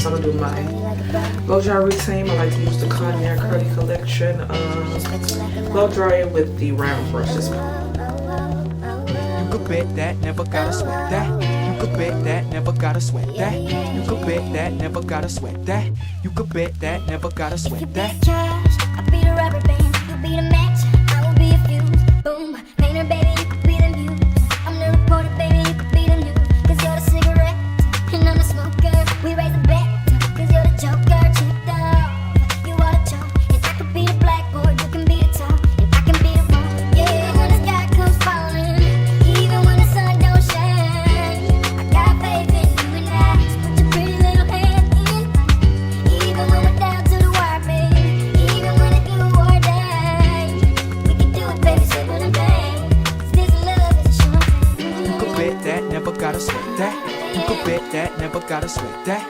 So I'm gonna do my blow dry routine. I like to use the Conair Curly Collection blow dryer with the round brushes. You could bet that, never gotta sweat that. You could bet that, never gotta sweat that. You could bet that, never gotta sweat that. You could bet that, never gotta sweat that. I'll be the rubber band, you'll be the match, I will be a fuse. Boom, painter baby, you could be the muse. I'm the reporter baby, you could be the news. Cause you're the cigarette, and I'm the smoker. We raise a bet, cause you're the joker. Checked off, you are the chalk. And I could be the blackboard, you can be the top. And I can be the wrong, yeah. When the sky comes falling, even when the sun don't shine, I got faith in you and I. Put your pretty little hand in. Even when we're down to the wire, baby. Even when it's do or die, we can do it, baby, simple and plain. 'Cause this love is a short You could bet that, never gotta sweat that. You could bet that, never gotta sweat that.